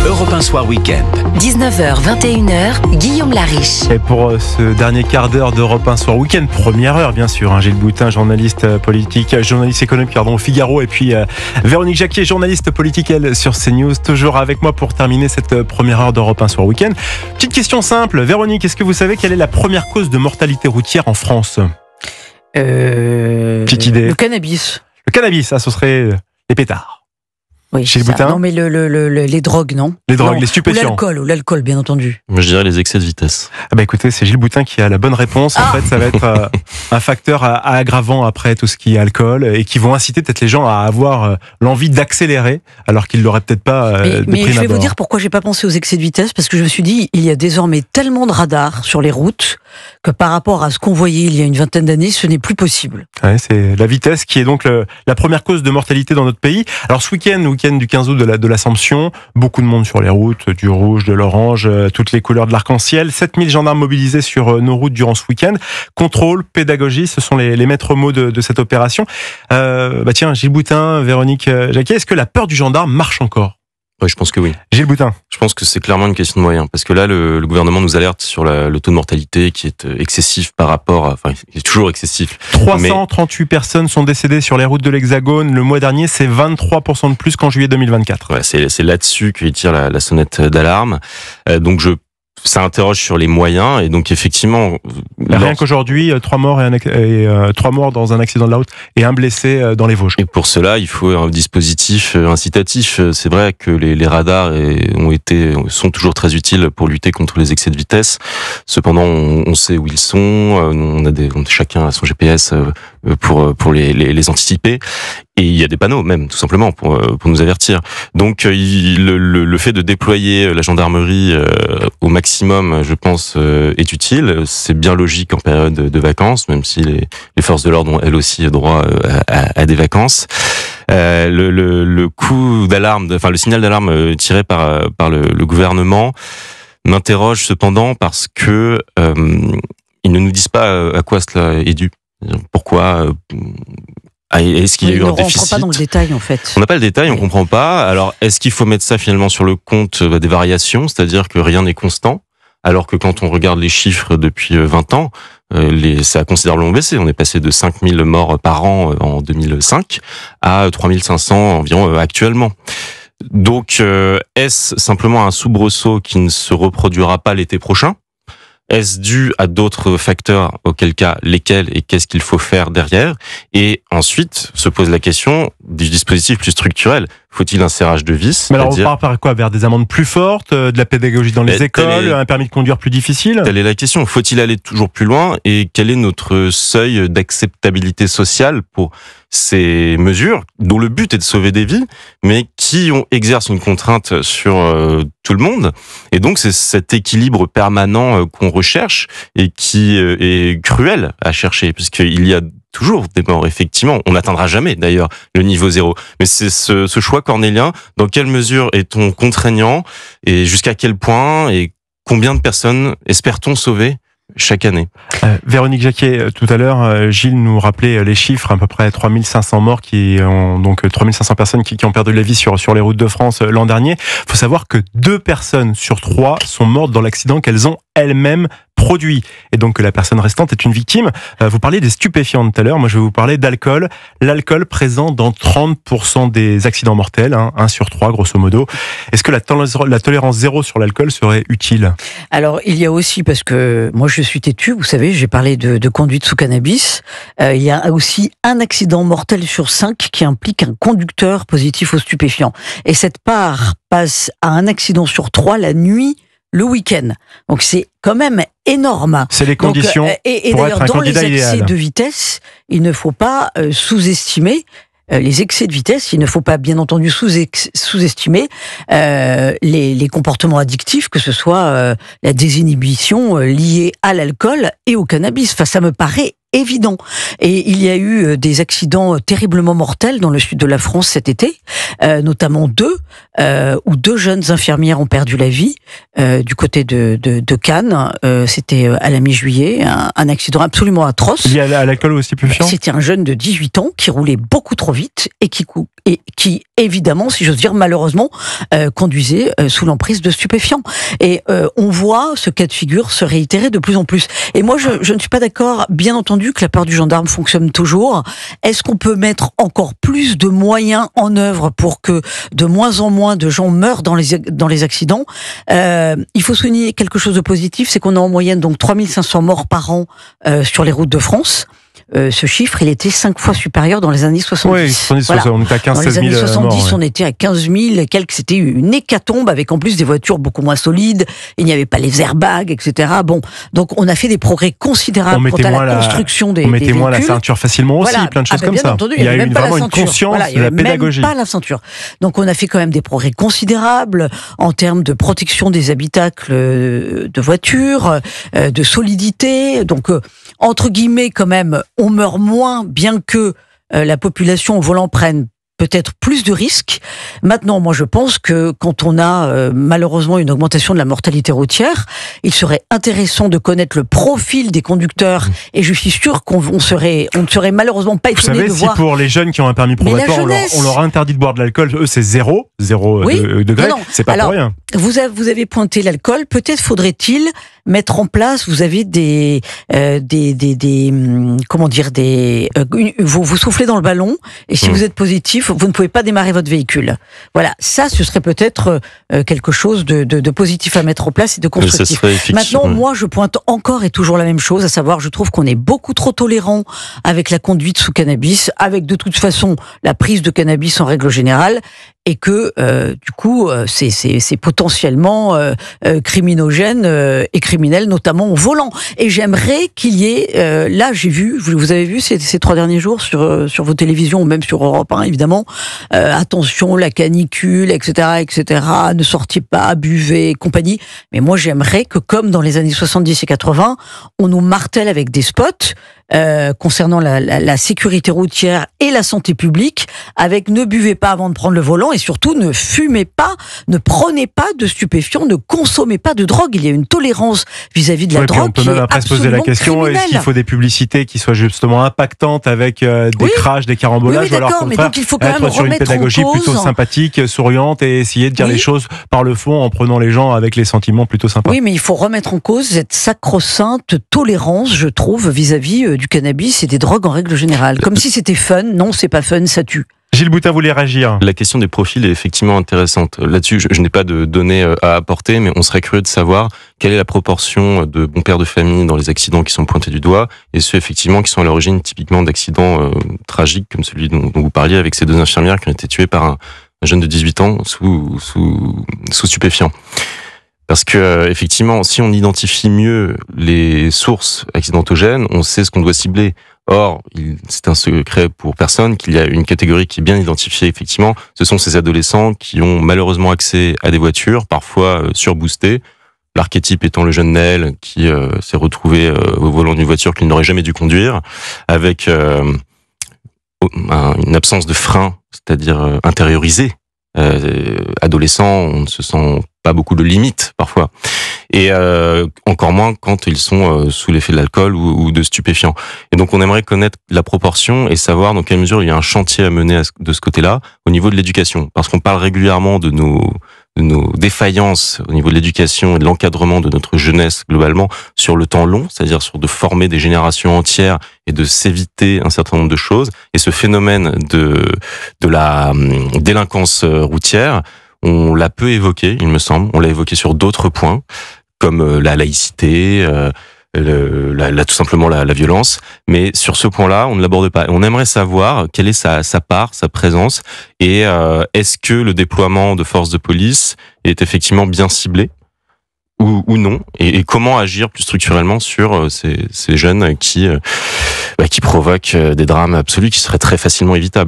Europe 1 Soir Week-end. 19h, 21h, Guillaume Lariche. Et pour ce dernier quart d'heure d'Europe 1 Soir Week-end, première heure bien sûr, Gilles Boutin, journaliste politique, journaliste économique au Figaro, et puis Véronique Jacquier, journaliste politique elle sur CNews, toujours avec moi pour terminer cette première heure d'Europe 1 Soir Week-end. Petite question simple, Véronique, est-ce que vous savez quelle est la première cause de mortalité routière en France ? Petite idée. Le cannabis. Le cannabis, ça ce serait les pétards. Oui, Chez le ça. Boutin. Non, mais les drogues, non. Les drogues, Non. les stupéfiants. Ou l'alcool, bien entendu. Moi, je dirais les excès de vitesse. Ah bah écoutez, c'est Gilles Boutin qui a la bonne réponse. En fait, ça va être un facteur à aggravant après tout ce qui est alcool et qui vont inciter peut-être les gens à avoir l'envie d'accélérer alors qu'ils l'auraient peut-être pas de Mais prime je vais vous abord. dire pourquoi j'ai pas pensé aux excès de vitesse, parce que je me suis dit, il y a désormais tellement de radars sur les routes que par rapport à ce qu'on voyait il y a une vingtaine d'années, ce n'est plus possible. Ouais, c'est la vitesse qui est donc la première cause de mortalité dans notre pays. Alors ce week-end du 15 août de l'Assomption, beaucoup de monde sur les routes, du rouge, de l'orange, toutes les couleurs de l'arc-en-ciel, 7000 gendarmes mobilisés sur nos routes durant ce week-end. Contrôle, pédagogie, ce sont les maîtres mots de cette opération. Tiens, Gilles Boutin, Véronique Jacquier, est-ce que la peur du gendarme marche encore ? Ouais, je pense que oui. Gilles Boutin. Je pense que c'est clairement une question de moyens. Parce que là, le gouvernement nous alerte sur le taux de mortalité qui est excessif par rapport à... Enfin, il est toujours excessif. 338 personnes sont décédées sur les routes de l'Hexagone. Le mois dernier, c'est 23% de plus qu'en juillet 2024. Ouais, c'est là-dessus qu'il tire la sonnette d'alarme. Ça interroge sur les moyens. Et donc, effectivement... Rien qu'aujourd'hui, 3 morts dans un accident de la route et un blessé dans les Vosges. Et pour cela, il faut un dispositif incitatif. C'est vrai que les radars sont toujours très utiles pour lutter contre les excès de vitesse. Cependant, on sait où ils sont. Chacun a son GPS pour les anticiper. Et il y a des panneaux même, tout simplement, pour nous avertir. Donc, le fait de déployer la gendarmerie au maximum, je pense, est utile. C'est bien logique en période de vacances, même si les forces de l'ordre ont elles aussi droit à des vacances. Le coup d'alarme, le signal d'alarme tiré par le gouvernement m'interroge cependant parce que ils ne nous disent pas à quoi cela est dû. Pourquoi est-ce qu'il y a eu un déficit ? On ne rentre pas dans le détail, en fait. On n'a pas le détail, on comprend pas. Alors, est-ce qu'il faut mettre ça finalement sur le compte des variations, c'est-à-dire que rien n'est constant, alors que quand on regarde les chiffres depuis 20 ans, ça a considérablement baissé. On est passé de 5000 morts par an en 2005 à 3500 environ actuellement. Donc, est-ce simplement un soubresaut qui ne se reproduira pas l'été prochain ? Est-ce dû à d'autres facteurs, auquel cas lesquels et qu'est-ce qu'il faut faire derrière ? Et ensuite se pose la question du dispositif plus structurel. Faut-il un serrage de vis ? Mais alors on part par quoi ? Vers des amendes plus fortes, de la pédagogie dans les écoles, un permis de conduire plus difficile ? Telle est la question. Faut-il aller toujours plus loin ? Et quel est notre seuil d'acceptabilité sociale pour ces mesures dont le but est de sauver des vies, mais qui exercent une contrainte sur tout le monde. Et donc c'est cet équilibre permanent qu'on recherche et qui est cruel à chercher, puisqu'il y a toujours des morts, effectivement. On n'atteindra jamais, d'ailleurs, le niveau zéro. Mais c'est ce choix cornélien. Dans quelle mesure est-on contraignant et jusqu'à quel point et combien de personnes espère-t-on sauver chaque année? Véronique Jacquier, tout à l'heure, Gilles nous rappelait les chiffres, à peu près 3500 morts, donc 3500 personnes qui ont perdu la vie sur les routes de France l'an dernier. Il faut savoir que 2 personnes sur 3 sont mortes dans l'accident qu'elles ont elles-mêmes produit. Et donc que la personne restante est une victime. Vous parliez des stupéfiants tout à l'heure, moi je vais vous parler d'alcool. L'alcool présent dans 30% des accidents mortels, 1 sur 3 grosso modo. Est-ce que la tolérance zéro sur l'alcool serait utile ? Alors il y a aussi, parce que moi je suis têtu, vous savez, j'ai parlé de conduite sous cannabis, il y a aussi un accident mortel sur 5 qui implique un conducteur positif aux stupéfiants. Et cette part passe à un accident sur 3 la nuit, le week-end. Donc c'est quand même énorme. C'est les conditions et pour d'ailleurs, être un dans les candidat excès idéal. de vitesse, il ne faut pas sous-estimer les excès de vitesse. Il ne faut pas, bien entendu, sous-estimer les comportements addictifs, que ce soit la désinhibition liée à l'alcool et au cannabis. Enfin, ça me paraît évident. Et il y a eu des accidents terriblement mortels dans le sud de la France cet été, notamment où 2 jeunes infirmières ont perdu la vie du côté de Cannes. C'était à la mi-juillet, un accident absolument atroce. Lié à l'alcool ou au stupéfiant ? C'était un jeune de 18 ans qui roulait beaucoup trop vite et qui évidemment, si j'ose dire, malheureusement, conduisait sous l'emprise de stupéfiants. Et on voit ce cas de figure se réitérer de plus en plus. Et moi, je ne suis pas d'accord, bien entendu, que la peur du gendarme fonctionne toujours. Est-ce qu'on peut mettre encore plus de moyens en œuvre pour que de moins en moins de gens meurent dans les accidents ? Il faut souligner quelque chose de positif, c'est qu'on a en moyenne donc 3500 morts par an sur les routes de France. Ce chiffre, il était 5 fois supérieur dans les années 70. Oui, 70, voilà. On était à 15-16 000 Dans les années 70, morts, ouais. on était à 15 000 et quelques. C'était une hécatombe avec en plus des voitures beaucoup moins solides. Il n'y avait pas les airbags, etc. Bon, donc on a fait des progrès considérables quant à la construction des véhicules. On mettait moins la ceinture facilement aussi, plein de choses comme ça. Entendu, il y a eu vraiment une conscience de la pédagogie. Même pas la ceinture. Donc on a fait quand même des progrès considérables en termes de protection des habitacles de voitures, de solidité. Donc entre guillemets quand même, on meurt moins, bien que la population au volant prenne peut-être plus de risques. Maintenant, moi, je pense que quand on a malheureusement une augmentation de la mortalité routière, il serait intéressant de connaître le profil des conducteurs. Et je suis sûr qu'on ne serait malheureusement pas étonné de voir. Vous savez, si pour les jeunes qui ont un permis probatoire, on leur interdit de boire de l'alcool, eux, c'est 0 degré, c'est pas pour rien. Vous avez pointé l'alcool. Peut-être faudrait-il mettre en place. Vous avez vous soufflez dans le ballon et si vous êtes positif, vous ne pouvez pas démarrer votre véhicule. Voilà, ça, ce serait peut-être quelque chose de positif à mettre en place et de constructif. Maintenant, moi, je pointe encore et toujours la même chose, à savoir, je trouve qu'on est beaucoup trop tolérant avec la conduite sous cannabis, avec de toute façon la prise de cannabis en règle générale, et que du coup, c'est potentiellement criminogène et criminel, notamment au volant. Et j'aimerais qu'il y ait, là, vous avez vu ces 3 derniers jours sur vos télévisions ou même sur Europe 1, évidemment, attention, la canicule, etc., ne sortez pas, buvez, compagnie. Mais moi, j'aimerais que, comme dans les années 70 et 80, on nous martèle avec des spots concernant la sécurité routière et la santé publique, avec ne buvez pas avant de prendre le volant et surtout ne fumez pas, ne prenez pas de stupéfiants, ne consommez pas de drogue. Il y a une tolérance vis-à-vis de la drogue. On peut même après se poser la question, est-ce qu'il faut des publicités qui soient justement impactantes avec des crashs, des carambolages, ou alors au contraire, il faut quand même être sur une pédagogie plutôt sympathique, souriante et essayer de dire les choses par le fond en prenant les gens avec les sentiments plutôt sympas. Oui, mais il faut remettre en cause cette sacro-sainte tolérance, je trouve, vis-à-vis du cannabis et des drogues en règle générale. Comme si c'était fun. Non, c'est pas fun, ça tue. Gilles Boutin voulait réagir. La question des profils est effectivement intéressante. Là-dessus, je n'ai pas de données à apporter, mais on serait curieux de savoir quelle est la proportion de bons pères de famille dans les accidents qui sont pointés du doigt, et ceux effectivement qui sont à l'origine typiquement d'accidents tragiques, comme celui dont vous parliez avec ces 2 infirmières qui ont été tuées par un jeune de 18 ans sous stupéfiants. Parce que effectivement, si on identifie mieux les sources accidentogènes, on sait ce qu'on doit cibler. Or, c'est un secret pour personne qu'il y a une catégorie qui est bien identifiée, effectivement. Ce sont ces adolescents qui ont malheureusement accès à des voitures, parfois surboostées. L'archétype étant le jeune Naël qui s'est retrouvé au volant d'une voiture qu'il n'aurait jamais dû conduire, avec une absence de frein, c'est-à-dire intériorisé. Adolescents, on ne se sent pas beaucoup de limites parfois, et encore moins quand ils sont sous l'effet de l'alcool ou de stupéfiants. Et donc on aimerait connaître la proportion et savoir dans quelle mesure il y a un chantier à mener de ce côté-là au niveau de l'éducation, parce qu'on parle régulièrement de nos défaillances au niveau de l'éducation et de l'encadrement de notre jeunesse globalement sur le temps long, c'est-à-dire sur de former des générations entières et de s'éviter un certain nombre de choses. Et ce phénomène de la délinquance routière, on l'a peu évoqué, il me semble. On l'a évoqué sur d'autres points, comme la laïcité, tout simplement la violence. Mais sur ce point-là, on ne l'aborde pas. On aimerait savoir quelle est sa part, sa présence, et est-ce que le déploiement de forces de police est effectivement bien ciblé ou non, et comment agir plus structurellement sur ces jeunes qui provoquent des drames absolus qui seraient très facilement évitables.